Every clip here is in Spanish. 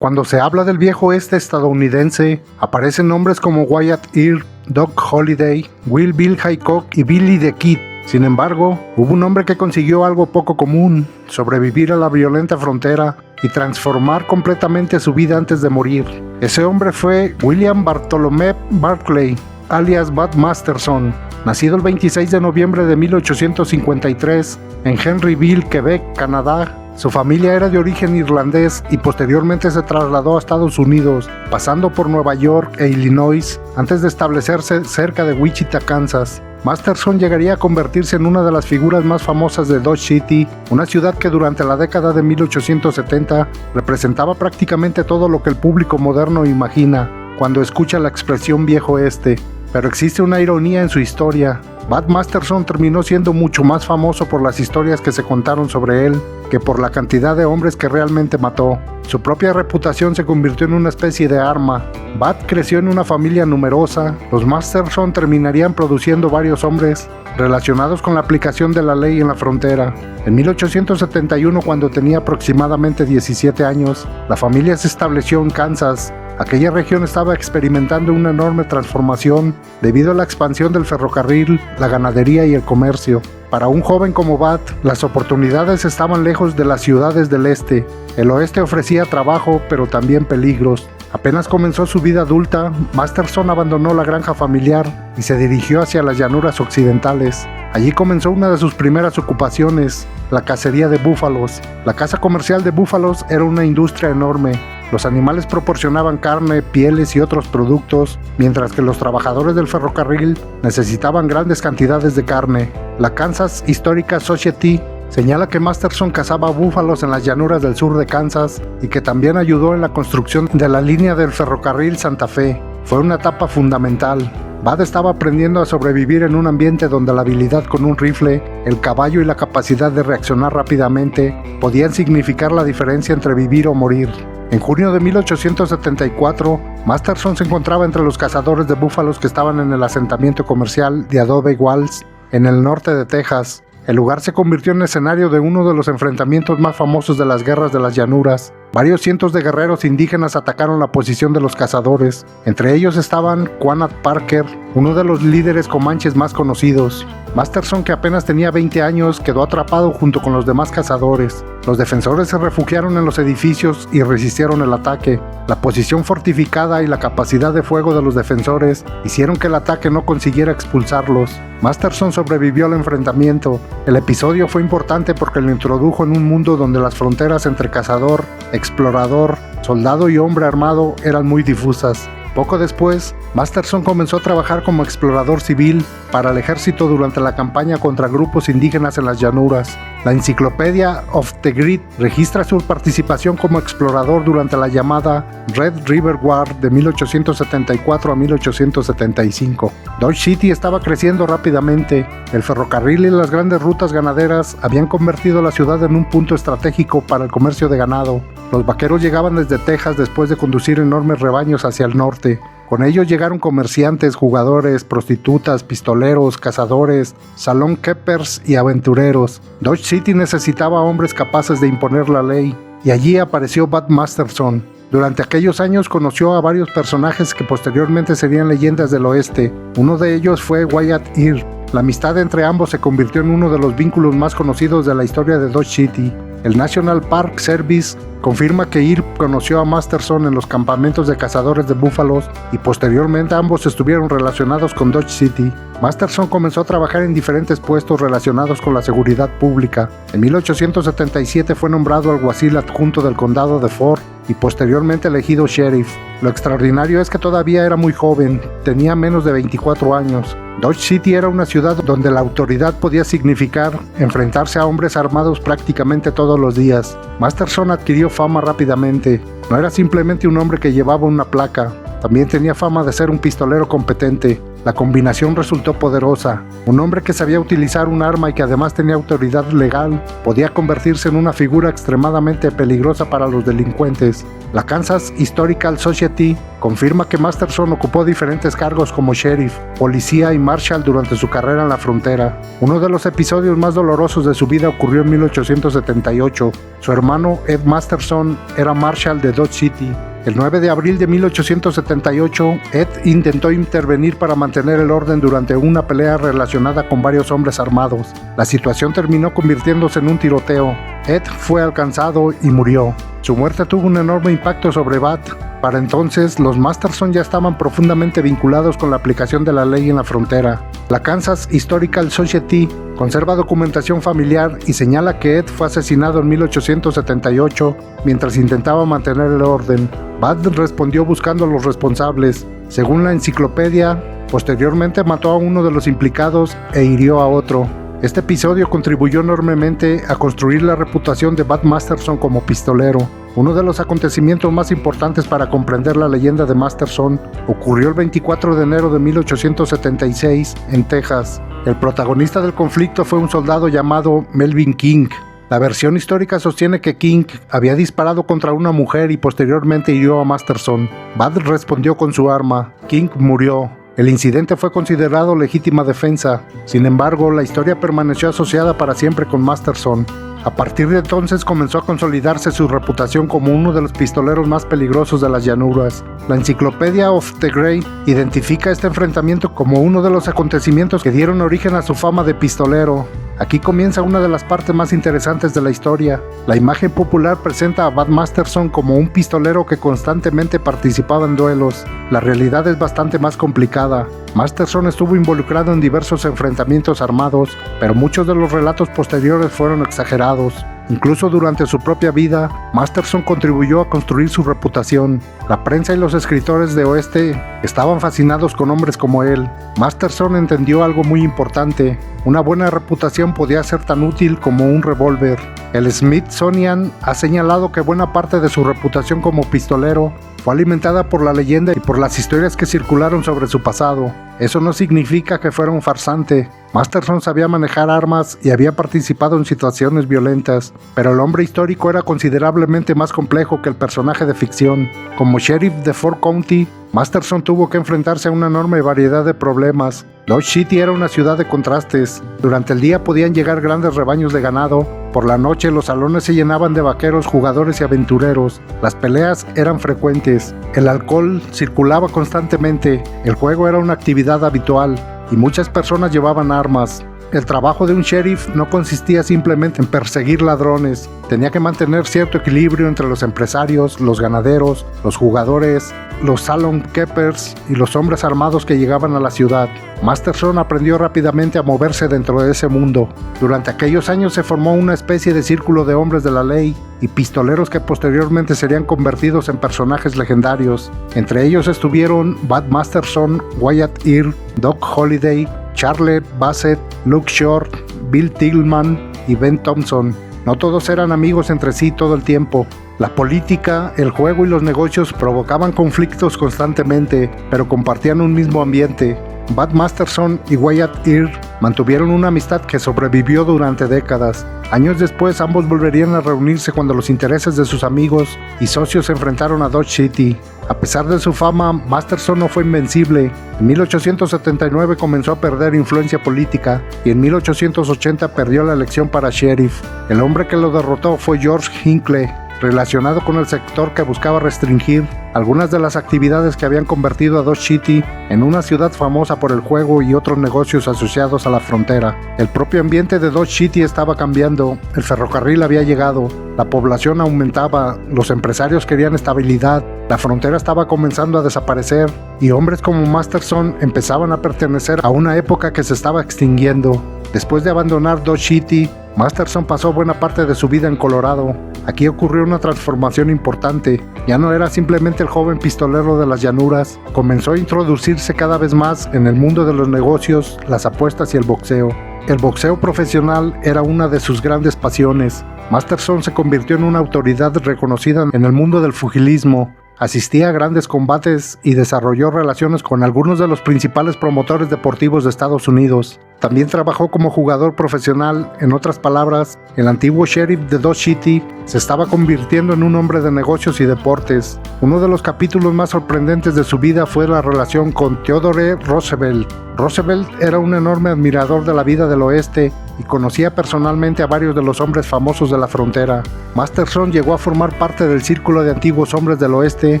Cuando se habla del viejo oeste estadounidense, aparecen nombres como Wyatt Earp, Doc Holliday, Will Bill Hickok y Billy the Kid. Sin embargo, hubo un hombre que consiguió algo poco común: sobrevivir a la violenta frontera y transformar completamente su vida antes de morir. Ese hombre fue William Bartholomew Barclay, alias Bud Masterson, nacido el 26 de noviembre de 1853 en Henryville, Quebec, Canadá. Su familia era de origen irlandés y posteriormente se trasladó a Estados Unidos, pasando por Nueva York e Illinois antes de establecerse cerca de Wichita, Kansas. Masterson llegaría a convertirse en una de las figuras más famosas de Dodge City, una ciudad que durante la década de 1870 representaba prácticamente todo lo que el público moderno imagina cuando escucha la expresión viejo oeste. Pero existe una ironía en su historia. Bud Masterson terminó siendo mucho más famoso por las historias que se contaron sobre él que por la cantidad de hombres que realmente mató. Su propia reputación se convirtió en una especie de arma. Bud creció en una familia numerosa. Los Masterson terminarían produciendo varios hombres relacionados con la aplicación de la ley en la frontera. En 1871, cuando tenía aproximadamente 17 años, la familia se estableció en Kansas. Aquella región estaba experimentando una enorme transformación debido a la expansión del ferrocarril, la ganadería y el comercio. Para un joven como Bud, las oportunidades estaban lejos de las ciudades del este. El oeste ofrecía trabajo, pero también peligros. Apenas comenzó su vida adulta, Masterson abandonó la granja familiar y se dirigió hacia las llanuras occidentales. Allí comenzó una de sus primeras ocupaciones, la cacería de búfalos. La caza comercial de búfalos era una industria enorme. Los animales proporcionaban carne, pieles y otros productos, mientras que los trabajadores del ferrocarril necesitaban grandes cantidades de carne. La Kansas Historical Society señala que Masterson cazaba búfalos en las llanuras del sur de Kansas y que también ayudó en la construcción de la línea del ferrocarril Santa Fe. Fue una etapa fundamental. Bud estaba aprendiendo a sobrevivir en un ambiente donde la habilidad con un rifle, el caballo y la capacidad de reaccionar rápidamente podían significar la diferencia entre vivir o morir. En junio de 1874, Masterson se encontraba entre los cazadores de búfalos que estaban en el asentamiento comercial de Adobe Walls, en el norte de Texas. El lugar se convirtió en escenario de uno de los enfrentamientos más famosos de las guerras de las llanuras. Varios cientos de guerreros indígenas atacaron la posición de los cazadores. Entre ellos estaban Quanah Parker, uno de los líderes comanches más conocidos. Masterson, que apenas tenía 20 años, quedó atrapado junto con los demás cazadores. Los defensores se refugiaron en los edificios y resistieron el ataque. La posición fortificada y la capacidad de fuego de los defensores hicieron que el ataque no consiguiera expulsarlos. Masterson sobrevivió al enfrentamiento. El episodio fue importante porque lo introdujo en un mundo donde las fronteras entre cazador, explorador, soldado y hombre armado eran muy difusas. Poco después, Masterson comenzó a trabajar como explorador civil para el ejército durante la campaña contra grupos indígenas en las llanuras. La Encyclopedia of the Grid registra su participación como explorador durante la llamada Red River War de 1874 a 1875. Dodge City estaba creciendo rápidamente. El ferrocarril y las grandes rutas ganaderas habían convertido la ciudad en un punto estratégico para el comercio de ganado. Los vaqueros llegaban desde Texas después de conducir enormes rebaños hacia el norte. Con ellos llegaron comerciantes, jugadores, prostitutas, pistoleros, cazadores, salón keepers y aventureros. Dodge City necesitaba hombres capaces de imponer la ley, y allí apareció Bud Masterson. Durante aquellos años conoció a varios personajes que posteriormente serían leyendas del oeste. Uno de ellos fue Wyatt Earp. La amistad entre ambos se convirtió en uno de los vínculos más conocidos de la historia de Dodge City. El National Park Service confirma que Earp conoció a Masterson en los campamentos de cazadores de búfalos y posteriormente ambos estuvieron relacionados con Dodge City. Masterson comenzó a trabajar en diferentes puestos relacionados con la seguridad pública. En 1877 fue nombrado alguacil adjunto del condado de Ford y posteriormente elegido sheriff. Lo extraordinario es que todavía era muy joven, tenía menos de 24 años. Dodge City era una ciudad donde la autoridad podía significar enfrentarse a hombres armados prácticamente todos los días. Masterson adquirió fama rápidamente. No era simplemente un hombre que llevaba una placa, también tenía fama de ser un pistolero competente. La combinación resultó poderosa. Un hombre que sabía utilizar un arma y que además tenía autoridad legal podía convertirse en una figura extremadamente peligrosa para los delincuentes. La Kansas Historical Society confirma que Masterson ocupó diferentes cargos como sheriff, policía y marshal durante su carrera en la frontera. Uno de los episodios más dolorosos de su vida ocurrió en 1878. Su hermano Ed Masterson era marshal de Dodge City. El 9 de abril de 1878, Ed intentó intervenir para mantener el orden durante una pelea relacionada con varios hombres armados. La situación terminó convirtiéndose en un tiroteo. Ed fue alcanzado y murió. Su muerte tuvo un enorme impacto sobre Bat. Para entonces, los Masterson ya estaban profundamente vinculados con la aplicación de la ley en la frontera. La Kansas Historical Society conserva documentación familiar y señala que Ed fue asesinado en 1878 mientras intentaba mantener el orden. Bat respondió buscando a los responsables. Según la enciclopedia, posteriormente mató a uno de los implicados e hirió a otro. Este episodio contribuyó enormemente a construir la reputación de Bat Masterson como pistolero. Uno de los acontecimientos más importantes para comprender la leyenda de Masterson ocurrió el 24 de enero de 1876 en Texas. El protagonista del conflicto fue un soldado llamado Melvin King. La versión histórica sostiene que King había disparado contra una mujer y posteriormente hirió a Masterson. Bat respondió con su arma. King murió. El incidente fue considerado legítima defensa. Sin embargo, la historia permaneció asociada para siempre con Masterson. A partir de entonces comenzó a consolidarse su reputación como uno de los pistoleros más peligrosos de las llanuras. La Encyclopedia of the Great identifica este enfrentamiento como uno de los acontecimientos que dieron origen a su fama de pistolero. Aquí comienza una de las partes más interesantes de la historia. La imagen popular presenta a Bat Masterson como un pistolero que constantemente participaba en duelos. La realidad es bastante más complicada. Masterson estuvo involucrado en diversos enfrentamientos armados, pero muchos de los relatos posteriores fueron exagerados. Incluso durante su propia vida, Masterson contribuyó a construir su reputación. La prensa y los escritores de oeste estaban fascinados con hombres como él. Masterson entendió algo muy importante. Una buena reputación podía ser tan útil como un revólver. El Smithsonian ha señalado que buena parte de su reputación como pistolero fue alimentada por la leyenda y por las historias que circularon sobre su pasado. Eso no significa que fuera un farsante. Masterson sabía manejar armas y había participado en situaciones violentas, pero el hombre histórico era considerablemente más complejo que el personaje de ficción. Como sheriff de Fort County, Masterson tuvo que enfrentarse a una enorme variedad de problemas. Dodge City era una ciudad de contrastes. Durante el día podían llegar grandes rebaños de ganado. Por la noche los salones se llenaban de vaqueros, jugadores y aventureros. Las peleas eran frecuentes. El alcohol circulaba constantemente. El juego era una actividad habitual y muchas personas llevaban armas. El trabajo de un sheriff no consistía simplemente en perseguir ladrones. Tenía que mantener cierto equilibrio entre los empresarios, los ganaderos, los jugadores, los salon keepers y los hombres armados que llegaban a la ciudad. Masterson aprendió rápidamente a moverse dentro de ese mundo. Durante aquellos años se formó una especie de círculo de hombres de la ley y pistoleros que posteriormente serían convertidos en personajes legendarios. Entre ellos estuvieron Bat Masterson, Wyatt Earp, Doc Holliday, Charlotte Bassett, Luke Short, Bill Tillman y Ben Thompson. No todos eran amigos entre sí todo el tiempo. La política, el juego y los negocios provocaban conflictos constantemente, pero compartían un mismo ambiente. Bat Masterson y Wyatt Earp mantuvieron una amistad que sobrevivió durante décadas. Años después, ambos volverían a reunirse cuando los intereses de sus amigos y socios se enfrentaron a Dodge City. A pesar de su fama, Masterson no fue invencible. En 1879 comenzó a perder influencia política y en 1880 perdió la elección para sheriff. El hombre que lo derrotó fue George Hinckley, relacionado con el sector que buscaba restringir algunas de las actividades que habían convertido a Dodge City en una ciudad famosa por el juego y otros negocios asociados a la frontera. El propio ambiente de Dodge City estaba cambiando, el ferrocarril había llegado, la población aumentaba, los empresarios querían estabilidad, la frontera estaba comenzando a desaparecer y hombres como Masterson empezaban a pertenecer a una época que se estaba extinguiendo. Después de abandonar Dodge City, Masterson pasó buena parte de su vida en Colorado. Aquí ocurrió una transformación importante. Ya no era simplemente el joven pistolero de las llanuras. Comenzó a introducirse cada vez más en el mundo de los negocios, las apuestas y el boxeo. El boxeo profesional era una de sus grandes pasiones. Masterson se convirtió en una autoridad reconocida en el mundo del pugilismo. asistía a grandes combates y desarrolló relaciones con algunos de los principales promotores deportivos de Estados Unidos. También trabajó como jugador profesional. En otras palabras, el antiguo sheriff de Dodge City se estaba convirtiendo en un hombre de negocios y deportes. Uno de los capítulos más sorprendentes de su vida fue la relación con Theodore Roosevelt. Roosevelt era un enorme admirador de la vida del oeste y conocía personalmente a varios de los hombres famosos de la frontera. Masterson llegó a formar parte del círculo de antiguos hombres del oeste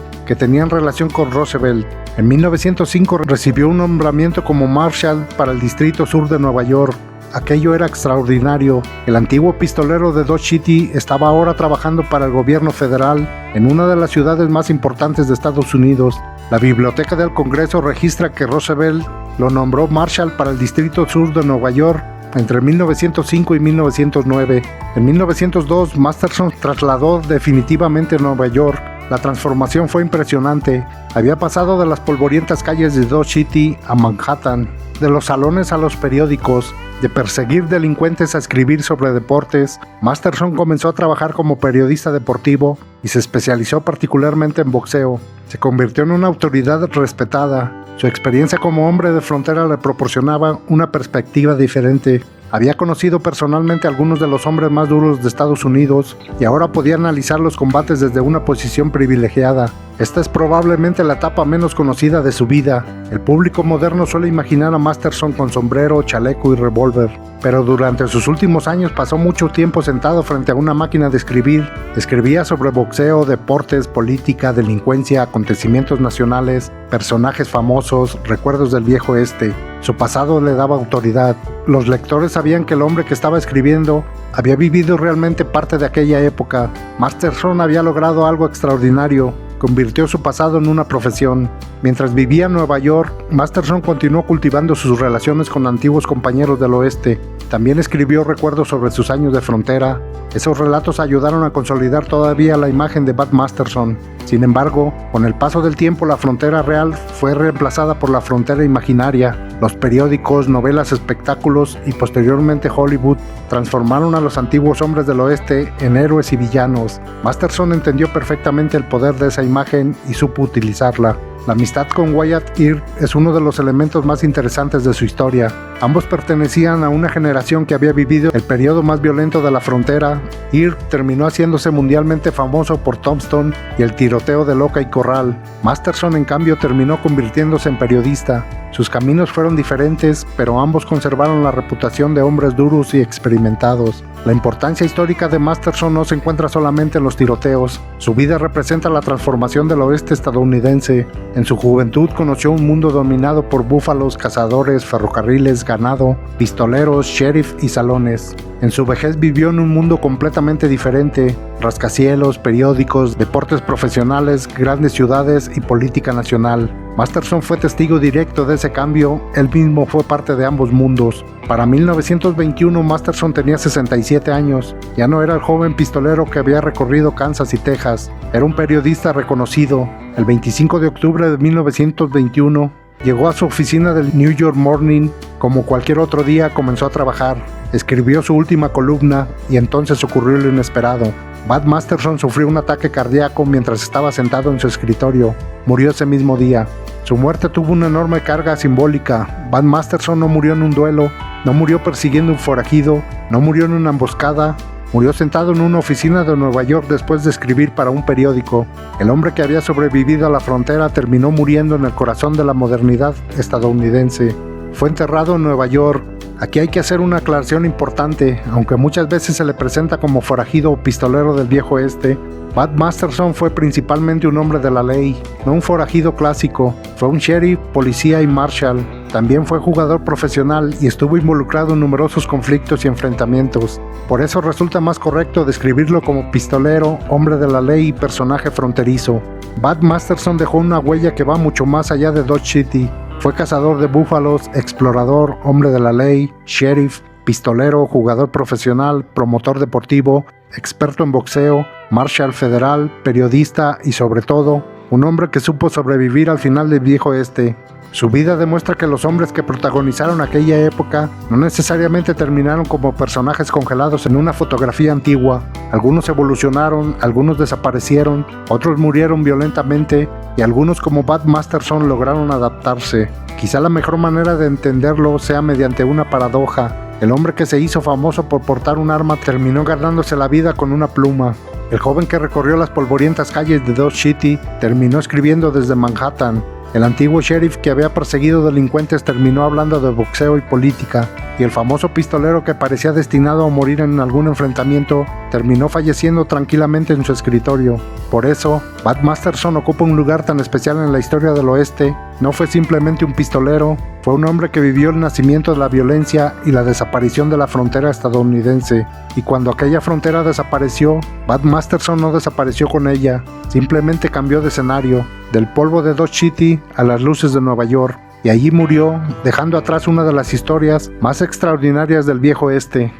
que tenían relación con Roosevelt. En 1905 recibió un nombramiento como Marshal para el Distrito Sur de Nueva York. Aquello era extraordinario. El antiguo pistolero de Dodge City estaba ahora trabajando para el gobierno federal en una de las ciudades más importantes de Estados Unidos. La Biblioteca del Congreso registra que Roosevelt lo nombró Marshal para el Distrito Sur de Nueva York entre 1905 y 1909. En 1902, Masterson trasladó definitivamente a Nueva York. La transformación fue impresionante. Había pasado de las polvorientas calles de Dodge City a Manhattan, de los salones a los periódicos, de perseguir delincuentes a escribir sobre deportes. Masterson comenzó a trabajar como periodista deportivo y se especializó particularmente en boxeo. Se convirtió en una autoridad respetada. Su experiencia como hombre de frontera le proporcionaba una perspectiva diferente. Había conocido personalmente a algunos de los hombres más duros de Estados Unidos y ahora podía analizar los combates desde una posición privilegiada. Esta es probablemente la etapa menos conocida de su vida. El público moderno suele imaginar a Masterson con sombrero, chaleco y revólver, pero durante sus últimos años pasó mucho tiempo sentado frente a una máquina de escribir. Escribía sobre boxeo, deportes, política, delincuencia, acontecimientos nacionales, personajes famosos, recuerdos del viejo oeste. Su pasado le daba autoridad. Los lectores sabían que el hombre que estaba escribiendo había vivido realmente parte de aquella época. Masterson había logrado algo extraordinario. Convirtió su pasado en una profesión. Mientras vivía en Nueva York, Masterson continuó cultivando sus relaciones con antiguos compañeros del oeste. También escribió recuerdos sobre sus años de frontera. Esos relatos ayudaron a consolidar todavía la imagen de Bud Masterson. Sin embargo, con el paso del tiempo, la frontera real fue reemplazada por la frontera imaginaria. Los periódicos, novelas, espectáculos y posteriormente Hollywood transformaron a los antiguos hombres del oeste en héroes y villanos. Masterson entendió perfectamente el poder de esa imagen y supo utilizarla. La amistad con Wyatt Earp es uno de los elementos más interesantes de su historia. Ambos pertenecían a una generación que había vivido el periodo más violento de la frontera. Earp terminó haciéndose mundialmente famoso por Tombstone y el tiroteo de Loca y Corral. Masterson, en cambio, terminó convirtiéndose en periodista. Sus caminos fueron diferentes, pero ambos conservaron la reputación de hombres duros y experimentados. La importancia histórica de Masterson no se encuentra solamente en los tiroteos. Su vida representa la transformación del oeste estadounidense. En su juventud conoció un mundo dominado por búfalos, cazadores, ferrocarriles, ganado, pistoleros, sheriff y salones. En su vejez vivió en un mundo completamente diferente: rascacielos, periódicos, deportes profesionales, grandes ciudades y política nacional. Masterson fue testigo directo de ese cambio. Él mismo fue parte de ambos mundos. Para 1921, Masterson tenía 67 años. Ya no era el joven pistolero que había recorrido Kansas y Texas. Era un periodista reconocido. El 25 de octubre de 1921, llegó a su oficina del New York Morning. Como cualquier otro día, comenzó a trabajar. Escribió su última columna y entonces ocurrió lo inesperado. Bud Masterson sufrió un ataque cardíaco mientras estaba sentado en su escritorio. Murió ese mismo día. Su muerte tuvo una enorme carga simbólica. Bud Masterson no murió en un duelo, no murió persiguiendo un forajido, no murió en una emboscada. Murió sentado en una oficina de Nueva York después de escribir para un periódico. El hombre que había sobrevivido a la frontera terminó muriendo en el corazón de la modernidad estadounidense. Fue enterrado en Nueva York. Aquí hay que hacer una aclaración importante. Aunque muchas veces se le presenta como forajido o pistolero del viejo oeste, Bud Masterson fue principalmente un hombre de la ley, no un forajido clásico. Fue un sheriff, policía y marshal. También fue jugador profesional y estuvo involucrado en numerosos conflictos y enfrentamientos. Por eso resulta más correcto describirlo como pistolero, hombre de la ley y personaje fronterizo. Bud Masterson dejó una huella que va mucho más allá de Dodge City. Fue cazador de búfalos, explorador, hombre de la ley, sheriff, pistolero, jugador profesional, promotor deportivo, experto en boxeo, marshal federal, periodista y sobre todo, un hombre que supo sobrevivir al final del viejo oeste. Su vida demuestra que los hombres que protagonizaron aquella época no necesariamente terminaron como personajes congelados en una fotografía antigua. Algunos evolucionaron, algunos desaparecieron, otros murieron violentamente y algunos como Bat Masterson lograron adaptarse. Quizá la mejor manera de entenderlo sea mediante una paradoja. El hombre que se hizo famoso por portar un arma terminó ganándose la vida con una pluma. El joven que recorrió las polvorientas calles de Dodge City terminó escribiendo desde Manhattan. El antiguo sheriff que había perseguido delincuentes terminó hablando de boxeo y política, y el famoso pistolero que parecía destinado a morir en algún enfrentamiento terminó falleciendo tranquilamente en su escritorio. Por eso, Bat Masterson ocupa un lugar tan especial en la historia del oeste. No fue simplemente un pistolero, fue un hombre que vivió el nacimiento de la violencia y la desaparición de la frontera estadounidense. Y cuando aquella frontera desapareció, Bat Masterson no desapareció con ella, simplemente cambió de escenario, del polvo de Dodge City a las luces de Nueva York, y allí murió, dejando atrás una de las historias más extraordinarias del viejo oeste.